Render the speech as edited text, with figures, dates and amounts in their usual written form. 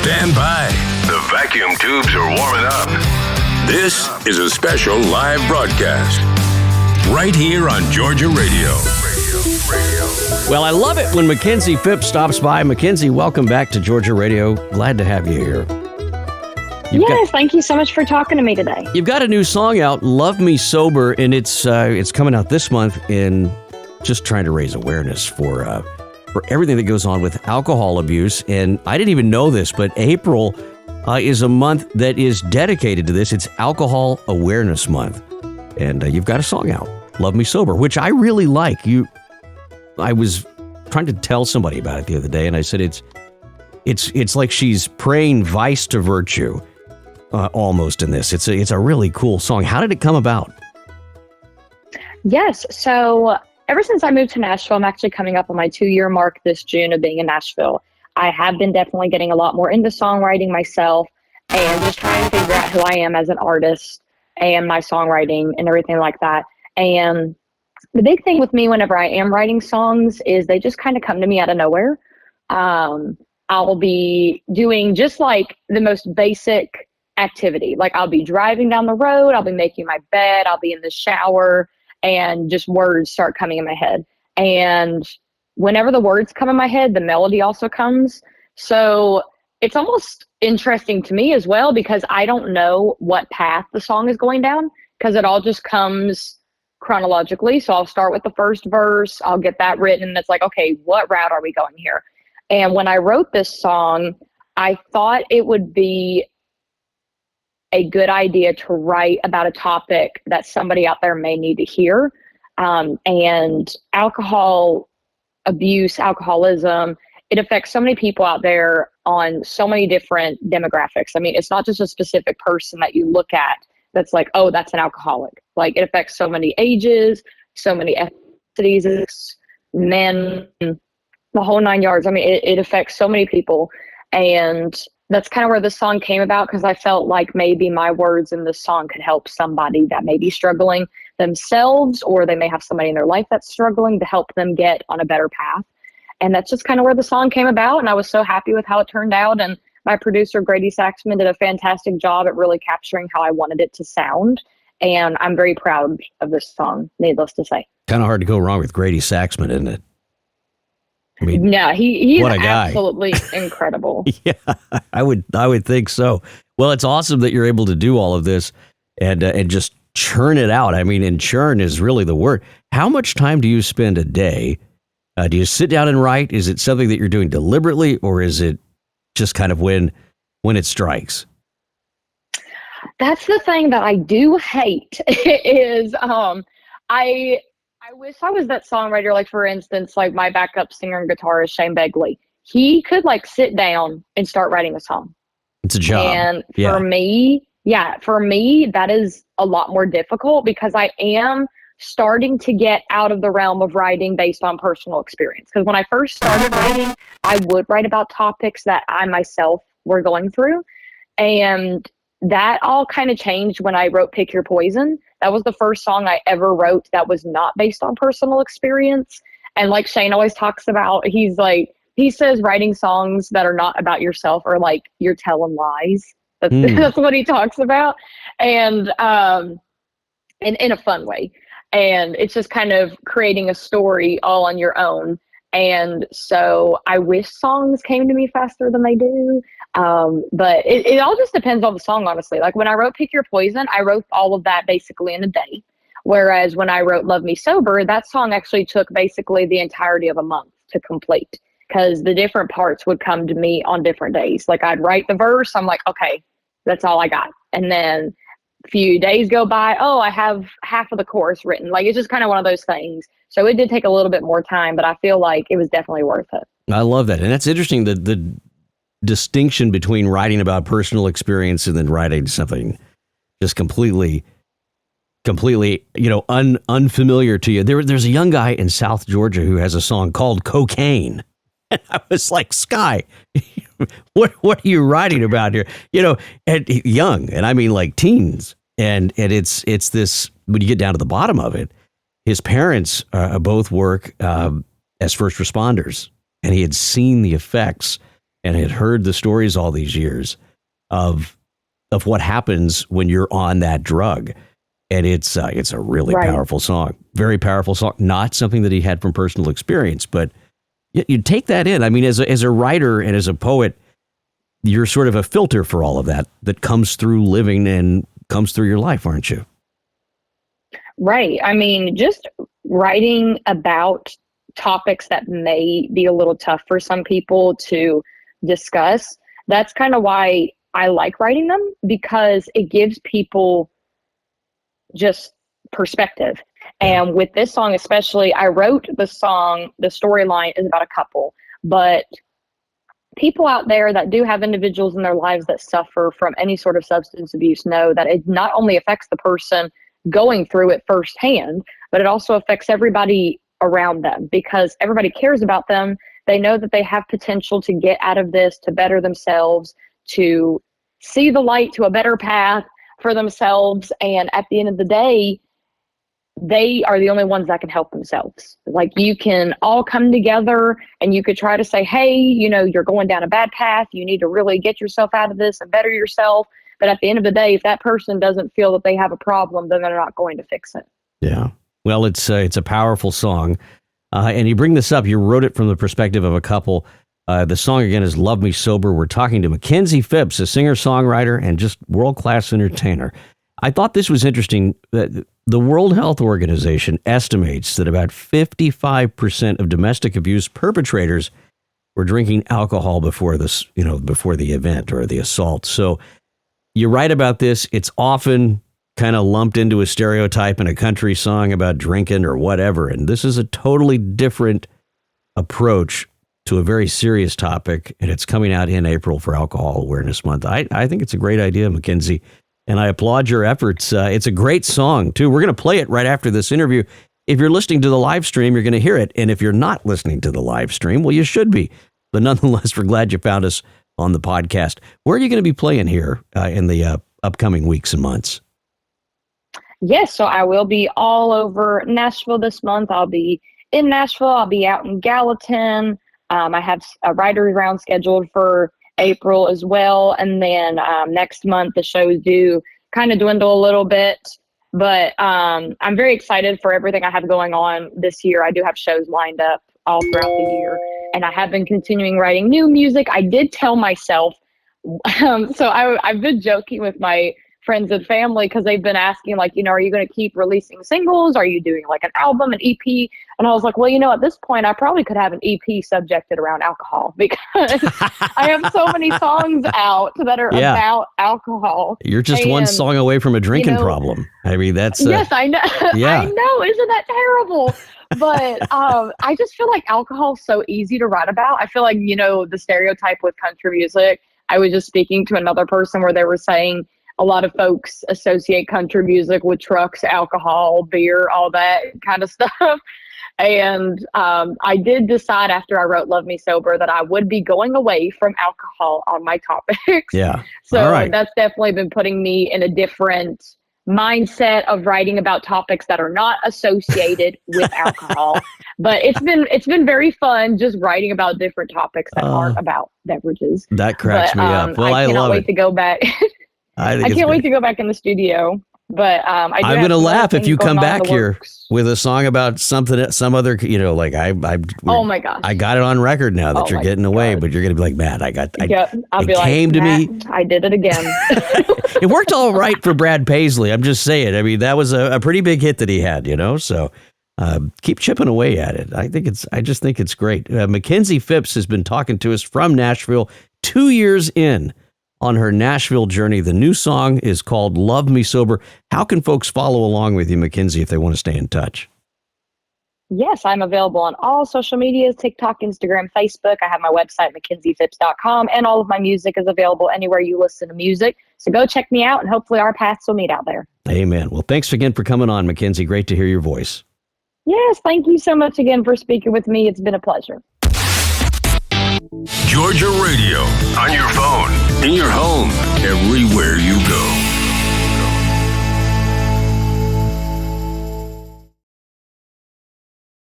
Stand by. The vacuum tubes are warming up. This is a special live broadcast right here on Georgia Radio. Well, I love it when Makenzie Phipps stops by. Makenzie, welcome back to Georgia Radio. Glad to have you here. Thank you so much for talking to me today. You've got a new song out, Love Me Sober, and it's coming out this month in just trying to raise awareness for everything that goes on with alcohol abuse. And I didn't even know this, but April is a month that is dedicated to this. It's Alcohol Awareness Month. And you've got a song out, Love Me Sober, which I really like. I was trying to tell somebody about it the other day, and I said it's like she's praying vice to virtue, almost in this. It's a really cool song. How did it come about? Yes, so ever since I moved to Nashville, I'm actually coming up on my 2-year mark this June of being in Nashville. I have been definitely getting a lot more into songwriting myself and just trying to figure out who I am as an artist and my songwriting and everything like that. And the big thing with me whenever I am writing songs is they just kind of come to me out of nowhere. I'll be doing just like the most basic activity. Like I'll be driving down the road, I'll be making my bed, I'll be in the shower, and just words start coming in my head. And whenever the words come in my head, the melody also comes. So it's almost interesting to me as well, because I don't know what path the song is going down, because it all just comes chronologically. So I'll start with the first verse, I'll get that written, and it's like, okay, what route are we going here? And when I wrote this song, I thought it would be a good idea to write about a topic that somebody out there may need to hear. And alcohol abuse, alcoholism, it affects so many people out there on so many different demographics. I mean, it's not just a specific person that you look at that's like, oh, that's an alcoholic. Like, it affects so many ages, so many ethnicities, men, the whole 9 yards. I mean, it affects so many people. And that's kind of where this song came about, because I felt like maybe my words in this song could help somebody that may be struggling themselves, or they may have somebody in their life that's struggling, to help them get on a better path. And that's just kind of where the song came about. And I was so happy with how it turned out. And my producer, Grady Saxman, did a fantastic job at really capturing how I wanted it to sound. And I'm very proud of this song, needless to say. Kind of hard to go wrong with Grady Saxman, isn't it? I mean, yeah, he's what a guy. Absolutely incredible. Yeah, I would think so. Well, it's awesome that you're able to do all of this and just churn it out. I mean, and churn is really the word. How much time do you spend a day? Do you sit down and write? Is it something that you're doing deliberately, or is it just kind of when it strikes? That's the thing that I do hate is I wish I was that songwriter. Like, for instance, like my backup singer and guitarist, Shane Begley, he could like sit down and start writing a song. It's a job. And for me, that is a lot more difficult, because I am starting to get out of the realm of writing based on personal experience. Because when I first started writing, I would write about topics that I myself were going through. And that all kind of changed when I wrote Pick Your Poison. That was the first song I ever wrote that was not based on personal experience. And like Shane always talks about, he says writing songs that are not about yourself are like you're telling lies. That's what he talks about. And in a fun way. And it's just kind of creating a story all on your own. And so I wish songs came to me faster than they do. But it all just depends on the song, honestly. Like when I wrote Pick Your Poison, I wrote all of that basically in a day. Whereas when I wrote Love Me Sober, that song actually took basically the entirety of a month to complete, because the different parts would come to me on different days. Like I'd write the verse, I'm like, okay, that's all I got. And then a few days go by, oh, I have half of the chorus written. Like, it's just kind of one of those things. So it did take a little bit more time, but I feel like it was definitely worth it. I love that. And that's interesting, the distinction between writing about personal experience and then writing something just completely, unfamiliar to you. There's a young guy in South Georgia who has a song called Cocaine. And I was like, Sky, what are you writing about here? And young, and I mean like teens. And it's this, when you get down to the bottom of it, his parents both work as first responders, and he had seen the effects and had heard the stories all these years of what happens when you're on that drug. And it's a really powerful song, very powerful song, not something that he had from personal experience, but you take that in. I mean, as a writer and as a poet, you're sort of a filter for all of that comes through living and comes through your life, aren't you? Right. I mean, just writing about topics that may be a little tough for some people to discuss. That's kind of why I like writing them, because it gives people just perspective. And with this song especially, I wrote the song, the storyline is about a couple, but people out there that do have individuals in their lives that suffer from any sort of substance abuse know that it not only affects the person going through it firsthand, but it also affects everybody around them, because everybody cares about them. They know that they have potential to get out of this, to better themselves, to see the light to a better path for themselves. And at the end of the day, they are the only ones that can help themselves. Like, you can all come together and you could try to say, hey, you know, you're going down a bad path. You need to really get yourself out of this and better yourself. But at the end of the day, if that person doesn't feel that they have a problem, then they're not going to fix it. Yeah. Well, it's a powerful song. And you bring this up, you wrote it from the perspective of a couple. The song, again, is Love Me Sober. We're talking to Makenzie Phipps, a singer-songwriter and just world-class entertainer. I thought this was interesting that the World Health Organization estimates that about 55% of domestic abuse perpetrators were drinking alcohol before the event or the assault. So you write about this. It's often kind of lumped into a stereotype in a country song about drinking or whatever. And this is a totally different approach to a very serious topic. And it's coming out in April for Alcohol Awareness Month. I think it's a great idea, Makenzie. And I applaud your efforts. It's a great song, too. We're going to play it right after this interview. If you're listening to the live stream, you're going to hear it. And if you're not listening to the live stream, well, you should be. But nonetheless, we're glad you found us on the podcast. Where are you going to be playing here in the upcoming weeks and months? Yes, so I will be all over Nashville this month. I'll be in Nashville. I'll be out in Gallatin. I have a writer's round scheduled for April as well. And then next month, the shows do kind of dwindle a little bit. But I'm very excited for everything I have going on this year. I do have shows lined up all throughout the year. And I have been continuing writing new music. I did tell myself, so I've been joking with my friends and family, because they've been asking, like, you know, are you going to keep releasing singles? Are you doing like an album, an EP? And I was like, well, you know, at this point, I probably could have an EP subjected around alcohol, because I have so many songs out that are about alcohol. You're just one song away from a drinking problem. I mean, that's... yes, I know. Yeah. I know. Isn't that terrible? But I just feel like alcohol is so easy to write about. I feel like, you know, the stereotype with country music, I was just speaking to another person where they were saying a lot of folks associate country music with trucks, alcohol, beer, all that kind of stuff. And I did decide after I wrote Love Me Sober that I would be going away from alcohol on my topics. Yeah. So that's definitely been putting me in a different mindset of writing about topics that are not associated with alcohol. But it's been very fun just writing about different topics that aren't about beverages. That cracks me up. Well, I cannot love wait it. to go back. I can't wait to go back in the studio. But I'm going to laugh if you come back here with a song about something, some other, you know, like oh my gosh, I got it on record now that you're getting away, but you're going to be like, Matt, I'll be like, came to me. I did it again. It worked all right for Brad Paisley. I'm just saying. I mean, that was a pretty big hit that he had, you know, so keep chipping away at it. I just think it's great. Makenzie Phipps has been talking to us from Nashville 2 years in on her Nashville journey. The new song is called Love Me Sober. How can folks follow along with you, Makenzie, if they want to stay in touch? Yes, I'm available on all social media, TikTok, Instagram, Facebook. I have my website, MakenziePhipps.com, and all of my music is available anywhere you listen to music. So go check me out, and hopefully our paths will meet out there. Amen. Well, thanks again for coming on, Makenzie. Great to hear your voice. Yes, thank you so much again for speaking with me. It's been a pleasure. Georgia Radio, on your phone, in your home, everywhere you go.